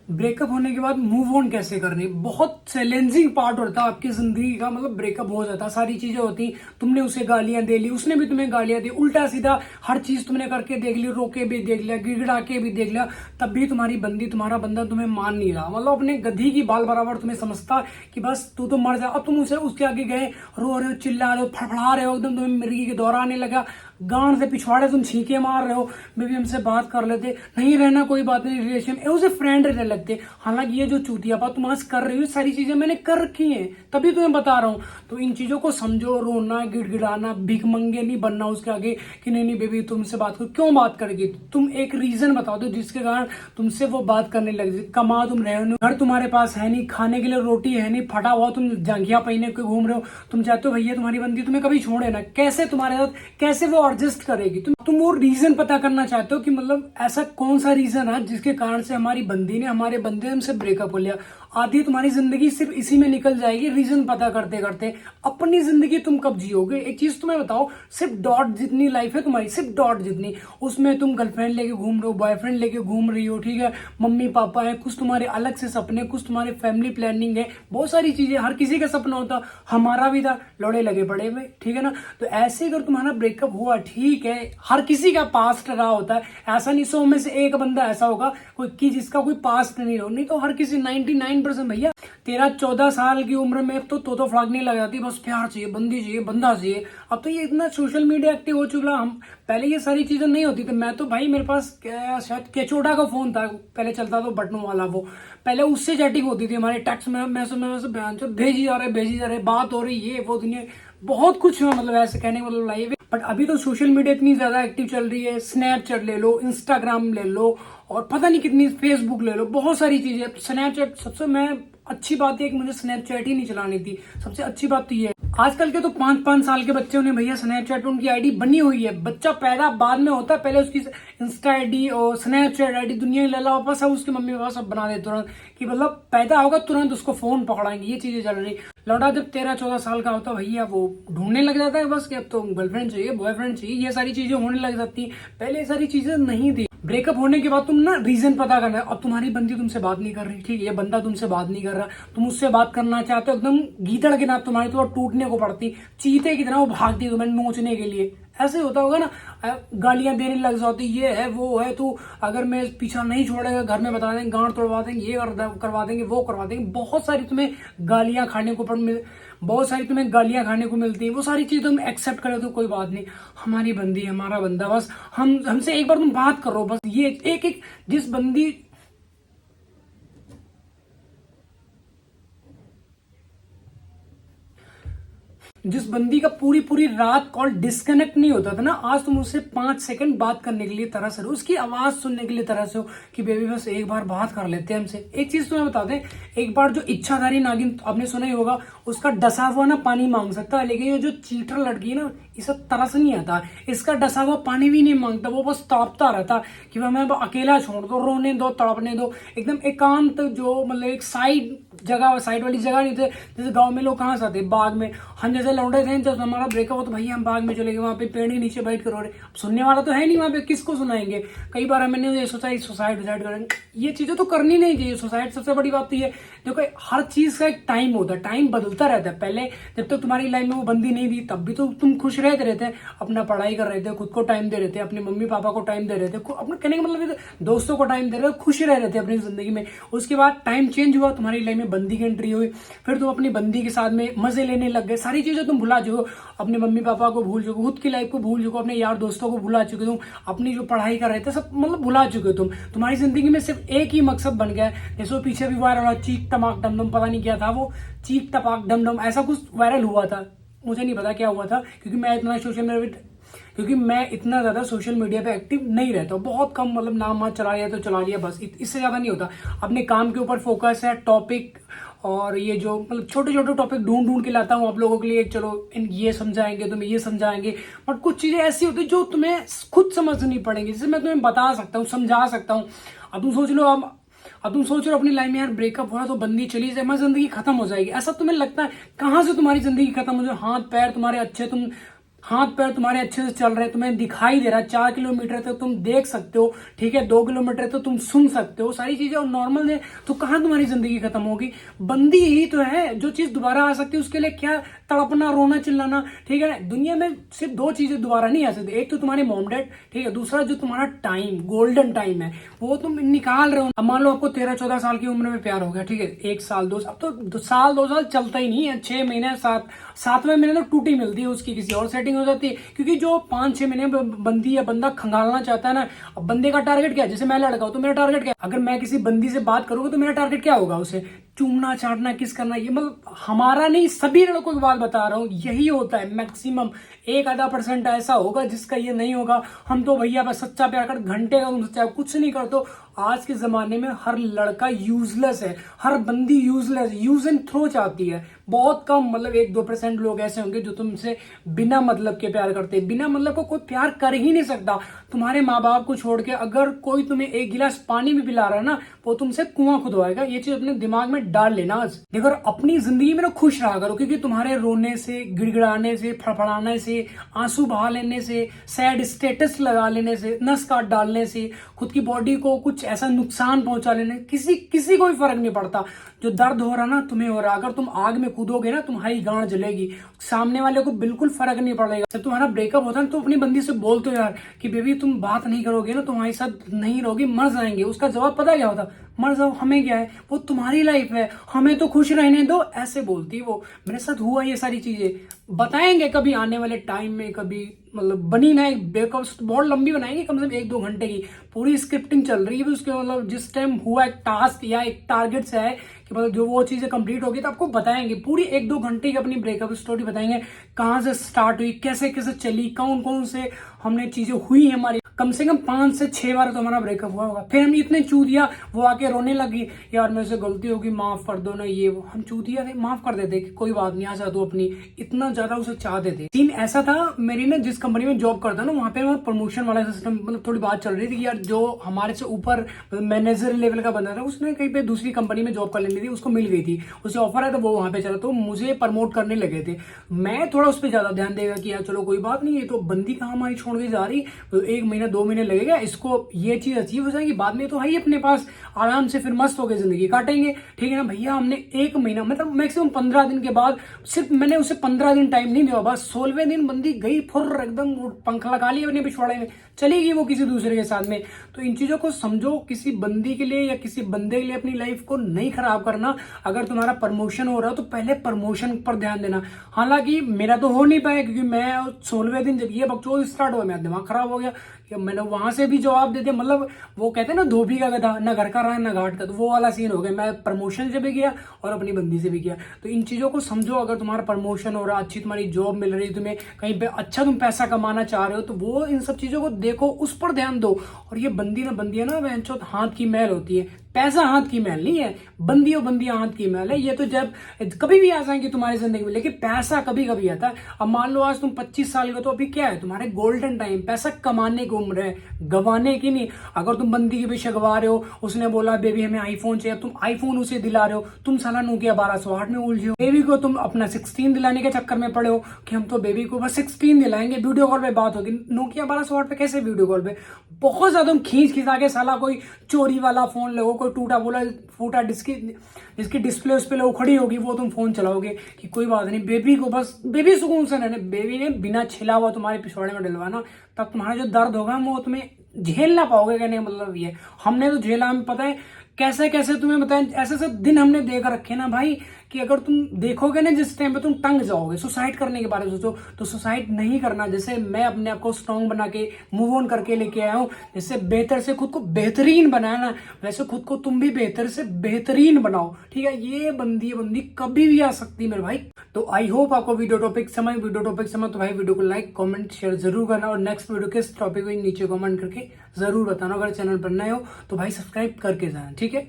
Breakup होने के बाद मूव ऑन कैसे करनी, बहुत चैलेंजिंग पार्ट होता है आपकी जिंदगी का। मतलब ब्रेकअप हो जाता, सारी चीजें होती, तुमने उसे गालियां दे ली, उसने भी तुम्हें गालियां दी, उल्टा सीधा हर चीज तुमने करके देख ली, रोके भी देख लिया, गिड़गिड़ा के भी देख लिया, तब भी तुम्हारी बंदी, तुम्हारा बंदा तुम्हें मान नहीं रहा। मतलब अपने गधी की बाल बराबर तुम्हें समझता कि बस तू तो मर जा। अब तुम उसे उसके आगे गए, रो रहे हो, चिल्ला रहे हो, फड़फड़ा रहे हो, एकदम तुम्हें मिर्गी के दौरा आने लगा, गांड से पिछवाड़े तुम छींके मार रहे हो, मे भी हमसे बात कर लेते, नहीं रहना कोई बात नहीं, रिलेशन उसे फ्रेंड रहने लगते। हालांकि ये जो चूतिया बात तुम आज कर रही हो, सारी चीजें मैंने कर रखी हैं, तभी तुम्हें बता रहा हूं। तो इन चीजों को समझो, रोना, गिड़गिड़ाना, भीख मंगे नहीं बनना उसके आगे कि नहीं नहीं बेबी तुमसे बात करो, क्यों बात करेगी, तुम एक रीजन बताओ दो जिसके कारण तुमसे वो बात करने लगी। कमा तुम रहे हो, घर तुम्हारे पास है नहीं, खाने के लिए रोटी है नहीं, फटा हुआ तुम जंघिया पहने के घूम रहे हो, तुम चाहते हो भैया तुम्हारी बंदी तुम्हें कभी छोड़े ना, कैसे तुम्हारे साथ कैसे वो एडजस्ट करेगी। तुम वो रीजन पता करना चाहते हो कि मतलब ऐसा कौन सा रीजन है जिसके कारण से हमारी बंदी ने, हमारे बंदे ने हमसे ब्रेकअप हो लिया। आधी तुम्हारी जिंदगी सिर्फ इसी में निकल जाएगी, रीजन पता करते करते। अपनी जिंदगी तुम कब जियोगे, एक चीज तुम्हें बताओ, सिर्फ डॉट जितनी लाइफ है तुम्हारी, सिर्फ डॉट जितनी, उसमें तुम गर्लफ्रेंड लेके घूम रहे हो, बॉयफ्रेंड लेके घूम रही हो, ठीक है, मम्मी पापा है, कुछ तुम्हारे अलग से सपने, कुछ तुम्हारे फैमिली प्लानिंग है, बहुत सारी चीजें, हर किसी का सपना होता, हमारा भी था, लौड़े लगे पड़े हुए, ठीक है ना। तो ऐसे अगर तुम्हारा ब्रेकअप हुआ, ठीक है, हर किसी का पास्ट रहा होता है, ऐसा नहीं 100 में से एक बंदा ऐसा होगा कोई कि जिसका कोई पास्ट नहीं हो, नहीं तो हर किसी 99% भैया। 13-14 साल की उम्र में तो फ्लाग नहीं लग जाती, बस प्यार चाहिए, बंदी चाहिए, बंदा चाहिए। अब तो ये इतना सोशल मीडिया एक्टिव हो चुका, हम पहले ये सारी चीजें नहीं होती। तो मैं तो भाई, मेरे पास शायद केचोटा का फोन था पहले चलता, तो बटनों वाला, वो पहले उससे चैटिंग होती थी हमारे, टेक्स्ट में मैसेज बयान भेजी जा रहे, बात हो रही, ये वो, दुनिया बहुत कुछ है, मतलब ऐसे कहने का मतलब लाइव। बट अभी तो सोशल मीडिया इतनी ज्यादा एक्टिव चल रही है, स्नैपचैट ले लो, इंस्टाग्राम ले लो, और पता नहीं कितनी, फेसबुक ले लो, बहुत सारी चीजें। स्नैपचैट सबसे, मैं अच्छी बात है कि मुझे स्नैपचैट ही नहीं चलानी थी, सबसे अच्छी बात तो ये है। आजकल के तो 5-5 साल के बच्चों ने भैया स्नैपचैट, उनकी आईडी बनी हुई है। बच्चा पैदा बाद में होता है, पहले उसकी इंस्टा आईडी और स्नैपचैट आईडी, दुनिया लला वापस है, उसके मम्मी पापा सब बना देते तुरंत, कि मतलब पैदा होगा तुरंत उसको फोन पकड़ाएंगे, ये चीजें चल रही। लौटा जब 13-14 साल का होता भैया, वो ढूंढने लग जाता है बस कि अब तो गर्लफ्रेंड चाहिए, बॉयफ्रेंड चाहिए, ये सारी चीजें होने लग जाती। पहले ये सारी चीजें नहीं थी। ब्रेकअप होने के बाद तुम ना रीजन पता करना है। अब तुम्हारी बंदी तुमसे बात नहीं कर रही, ठीक है, ये बंदा तुमसे बात नहीं कर रहा, तुम उससे बात करना चाहते हो, एकदम गीदड़ के नाम तुम्हारी तो टूटने को पड़ती, चीते की तरह वो भागती तुम्हें नोचने के लिए। ऐसे होता होगा ना, गालियां देने लग जाती, ये है वो है, तू अगर मैं पीछा नहीं छोड़ेगा घर में बता देंगे, गांड तोड़वा देंगे, ये करवा देंगे, वो करवा देंगे, बहुत सारी तुम्हें गालियां खाने को बहुत सारी तुम्हें गालियां खाने को मिलती है। वो सारी चीज तुम एक्सेप्ट करे तो कोई बात नहीं, हमारी बंदी, हमारा बंदा, बस हमसे एक बार तुम बात करो, बस ये एक एक जिस बंदी का पूरी पूरी रात कॉल डिस्कनेक्ट नहीं होता था ना, आज तुम उससे 5 सेकंड बात करने के लिए तरस रहे हो, उसकी आवाज सुनने के लिए तरस हो कि बेबी बस एक बार बात कर लेते हैं हमसे। एक चीज तुम्हें बता दें, एक बार जो इच्छाधारी नागिन, आपने सुना ही होगा, उसका डसा हुआ ना पानी मांग सकता है, लेकिन ये जो चीटर लड़की है ना, इसे तरस नहीं आता, इसका डसा हुआ पानी भी नहीं मांगता, वो बस तड़पता रहता कि वह मैं अकेला छोड़ दो, रोने दो, तड़पने दो, एकदम एकांत, जो मतलब एक साइड वाली जगह नहीं थे, जैसे गांव में लोग कहाँ से आते, बाग में। हम जैसे लौंडे थे, जब हमारा ब्रेकअप हो तो भैया हम बाग में चले गए, वहां पे पेड़ के नीचे बैठ कर रो रहे, सुनने वाला तो है नहीं वहां पे, किसको सुनाएंगे। कई बार मैंने ये सोचा सुसाइड करेंगे, ये चीजें तो करनी नहीं चाहिए। सुसाइड सबसे बड़ी बात तो ये, देखो हर चीज का एक टाइम होता है, टाइम बदलता रहता है। पहले जब तक तुम्हारी लाइफ में वो बंदी नहीं थी, तब भी तो तुम खुश रहते रहते, अपना पढ़ाई कर रहे थे, खुद को टाइम दे रहे थे, अपने मम्मी पापा को टाइम दे रहे थे, अपने कहने का मतलब दोस्तों को टाइम दे रहे थे, खुश रह रहे थे अपनी जिंदगी में। उसके बाद टाइम चेंज हुआ, तुम्हारी लाइफ में बंदी की एंट्री हुई, फिर तुम अपनी बंदी के साथ में मजे लेने लग गए, सारी चीजें तुम भुला चुके हो, अपने मम्मी पापा को भूल चुके, खुद की लाइफ को भूल चुके, अपने यार दोस्तों को भुला चुके, तुम अपनी जो पढ़ाई कर रहे थे सब मतलब भुला चुके हो। तुम्हारी जिंदगी में सिर्फ एक ही मकसद बन गया है। जैसे पीछे भी वायरल हुआ, चीक टमाक डमडम, पता नहीं क्या था वो, चीक टपाक डमडम, ऐसा कुछ वायरल हुआ था, मुझे नहीं पता क्या हुआ था, क्योंकि मैं इतना ज्यादा सोशल मीडिया पे एक्टिव नहीं रहता, बहुत कम, मतलब नाम मत चला लिया तो चला लिया, बस इससे ज्यादा नहीं होता। अपने काम के ऊपर फोकस है, टॉपिक, और ये जो मतलब छोटे छोटे टॉपिक ढूंढ के लाता हूँ आप लोगों के लिए, चलो ये समझाएंगे, तुम्हें ये समझाएंगे, बट कुछ चीजें ऐसी होती है जो तुम्हें खुद समझनी पड़ेंगी, जिससे मैं तुम्हें बता सकता हूँ, समझा सकता हूँ। अब तुम सोच लो, अब तुम सोच रहे हो अपनी लाइफ में यार ब्रेकअप हो रहा तो बंदी चली जाए, हमारी जिंदगी खत्म हो जाएगी, ऐसा तुम्हें लगता है? कहाँ से तुम्हारी जिंदगी खत्म हो जाए, हाथ पैर तुम्हारे अच्छे, तुम हाथ पैर तुम्हारे अच्छे से चल रहे, तुम्हें दिखाई दे रहा है, 4 किलोमीटर तक तुम देख सकते हो, ठीक है, 2 किलोमीटर तक तुम सुन सकते हो, सारी चीजें और नॉर्मल है, तो कहाँ तुम्हारी जिंदगी खत्म होगी? बंदी ही तो है, जो चीज दोबारा आ सकती है उसके लिए क्या तड़पना, रोना, चिल्लाना, ठीक है। दुनिया में सिर्फ 2 चीजें दोबारा नहीं आ सकती, एक तो तुम्हारी मॉम डैड, ठीक है, दूसरा जो तुम्हारा टाइम, गोल्डन टाइम है, वो तुम निकाल रहे हो। अब मान लो आपको 13-14 साल की उम्र में प्यार हो गया, ठीक है, 1 साल 2 साल, अब तो साल 2 साल चलता ही नहीं है, 6 महीने 7वें महीने तो टूटी मिलती है, उसकी किसी और सेटिंग हो जाती है, क्योंकि जो 5-6 महीने बंदी या बंदा खंगालना चाहता है ना, अब बंदे का टारगेट क्या है? जैसे मैं लड़का हूं तो मेरा टारगेट क्या है? अगर मैं किसी बंदी से बात करूंगा तो मेरा टारगेट क्या होगा? उसे चूमना, चाटना, किस करना, ये मतलब हमारा नहीं, सभी लड़कों की बात बता रहा हूँ, यही होता है मैक्सिमम। 1-आधा% ऐसा होगा जिसका ये नहीं होगा। हम तो भैया बस सच्चा प्यार कर, घंटे का तुम सच्चा कुछ नहीं कर, तो आज के जमाने में हर लड़का यूजलेस है, हर बंदी यूजलेस, यूज एंड थ्रो चाहती है। बहुत कम, मतलब 1-2% लोग ऐसे होंगे जो तुमसे बिना मतलब के प्यार करते हैं। बिना मतलब को कोई प्यार कर ही नहीं सकता। तुम्हारे माँ बाप को छोड़ के अगर कोई तुम्हें 1 गिलास पानी भी पिला रहा है ना, वो तुमसे कुआं खुदवाएगा। ये चीज अपने दिमाग में डाल लेना। देखो, अपनी जिंदगी में ना खुश रहा करो, क्योंकि तुम्हारे रोने से, गिड़गिड़ाने से, फड़फड़ाने से, आंसू बहा लेने से, सैड स्टेटस लगा लेने से, नस काट डालने से, खुद की बॉडी को कुछ ऐसा नुकसान पहुंचा लेने, किसी को भी फर्क नहीं पड़ता। जो दर्द हो रहा ना तुम्हें हो रहा, अगर तुम आग में कूदोगे ना तुम्हारी गांड जलेगी, सामने वाले को बिल्कुल फर्क नहीं पड़ेगा। जब तुम्हारा ब्रेकअप होता है तो अपनी बंदी से बोलते हो यार कि बेबी तुम बात नहीं करोगे ना, तुम्हारे साथ नहीं रहोगी, मर जाएंगे। उसका जवाब पता क्या होता? मर जाओ, हमें क्या है, वो तुम्हारी लाइफ है, हमें तो खुश रहने दो, ऐसे बोलती वो। मेरे साथ हुआ ये सारी चीजें, बताएंगे कभी आने वाले टाइम में, कभी मतलब बनी ना एक ब्रेकअप बहुत लंबी बनाएंगे, कम से कम 1-2 घंटे की पूरी स्क्रिप्टिंग चल रही है उसके। मतलब जिस टाइम हुआ एक टास्क या एक टारगेट से है कि मतलब जो वो चीजें कंप्लीट होगी तो आपको बताएंगे पूरी 1-2 घंटे की अपनी ब्रेकअप स्टोरी बताएंगे, कहाँ से स्टार्ट हुई, कैसे कैसे चली, कौन कौन से हमने चीजें हुई हमारी। कम से कम 5 से 6 बार तो हमारा ब्रेकअप हुआ होगा। फिर हम इतने चूतिया, वो आके रोने लगी, यार मेरे से गलती होगी, माफ कर दो ना, ये वो। हम चूतिया थे, माफ कर देते कि कोई बात नहीं, आ जा तू अपनी। इतना ज्यादा उसे चाहते थे। सीन ऐसा था, मेरी ना जिस कंपनी में जॉब करता ना, वहां पे प्रमोशन वाला सिस्टम, मतलब थोड़ी बात चल रही थी कि यार जो हमारे से ऊपर मैनेजर लेवल का बंदा था, उसने कहीं पे दूसरी कंपनी में जॉब कर लेनी थी, उसको मिल गई थी, उसे ऑफर है, तो वो वहां पे चला, तो मुझे प्रमोट करने लगे थे। मैं थोड़ा उस पर ज्यादा ध्यान देगा कि यार चलो कोई बात नहीं है, तो बंदी कहाँ हमारी छोड़ के जा रही, तो 1 महीना 2 महीने लगेगा, इसको ये चीज अचीव हो जाएगी, बाद में तो है ही अपने पास, आराम से फिर मस्त होकर जिंदगी काटेंगे, ठीक है ना भैया। हमने 1 महीना, मतलब मैक्सिमम 15 दिन के बाद, सिर्फ मैंने उसे 15 दिन टाइम नहीं दिया, बस 16वें दिन बंदी गई फुर, एकदम पंख लगा लिया अपने पिछवाड़े में, चली गई वो किसी दूसरे के साथ में। तो इन चीजों को समझो, किसी बंदी के लिए या किसी बंदे के लिए अपनी लाइफ को नहीं खराब करना। अगर तुम्हारा प्रमोशन हो रहा हो तो पहले प्रमोशन पर ध्यान देना। हालांकि मेरा तो हो नहीं पाया, क्योंकि मैं 16वें दिन जब ये बकचोद स्टार्ट हुआ, मेरा दिमाग खराब हो गया कि मैंने वहां से भी जवाब दे दिया। मतलब वो कहते हैं ना, धोबी का गधा, ना घर का रहा ना घाट का, तो वो वाला सीन हो गया। मैं प्रमोशन से भी गया और अपनी बंदी से भी गया। तो इन चीजों को समझो। अगर तुम्हारा प्रमोशन हो रहा, अच्छी तुम्हारी जॉब मिल रही, तुम्हें कहीं पे अच्छा तुम पैसा कमाना चाह रहे हो, तो वो इन सब चीजों को देखो, उस पर ध्यान दो। और ये बंदियां ना वह हाथ की मैल होती है, पैसा हाथ की मैल नहीं है, बंदियां हाथ की मैल है। ये तो जब कभी भी आ जाएंगे तुम्हारी जिंदगी में, लेकिन पैसा कभी कभी आता है। अब मान लो आज तुम 25 साल के, तो अभी क्या है तुम्हारे गोल्डन टाइम, पैसा कमाने की उम्र है, गवाने की नहीं। अगर तुम बंदी के पीछे गवा रहे हो, उसने बोला बेबी हमें आईफोन चाहिए, तुम आईफोन उसे दिला रहे हो, तुम साला नोकिया 1208 में उलझे हो। बेबी को तुम अपना 16 दिलाने के चक्कर में पड़े हो कि हम तो बेबी को बस 16 दिलाएंगे, वीडियो कॉल पे बात होगी। नोकिया 1208 पे कैसे वीडियो कॉल पे? बहुत ज्यादा तुम खींच आगे, साला कोई चोरी वाला फोन लो, कोई टूटा बोला फूटा जिसकी डिस्प्ले उस पे लो खड़ी होगी, वो तुम फोन चलाओगे कि कोई बात नहीं, बेबी को बस, बेबी सुकून से रहने। बेबी ने बिना छिला हुआ तुम्हारे पिछवाड़े में डलवाना, तब तुम्हारा जो दर्द होगा वो तुम्हें झेल ना पाओगे। कहने का मतलब ये, हमने तो झेला, हमें पता है कैसे कैसे तुम्हें बताएं। ऐसे ऐसे दिन हमने देकर रखे ना भाई, कि अगर तुम देखोगे ना जिस टाइम पे तुम तंग जाओगे। सुसाइड करने के बारे में सोचो तो सुसाइड नहीं करना। जैसे मैं अपने आप को स्ट्रांग बना के मूव ऑन करके लेके आया हूं, जैसे बेहतर से खुद को बेहतरीन बनाया ना, वैसे खुद को तुम भी बेहतर से बेहतरीन बनाओ, ठीक है। ये बंदी कभी भी आ सकती है मेरे भाई। तो आई होप आपको वीडियो टॉपिक समझ तो भाई वीडियो को लाइक कमेंट शेयर जरूर करना, और नेक्स्ट वीडियो किस टॉपिक में नीचे कमेंट करके जरूर बताना। अगर चैनल पर नए हो तो भाई सब्सक्राइब करके जाना, ठीक है।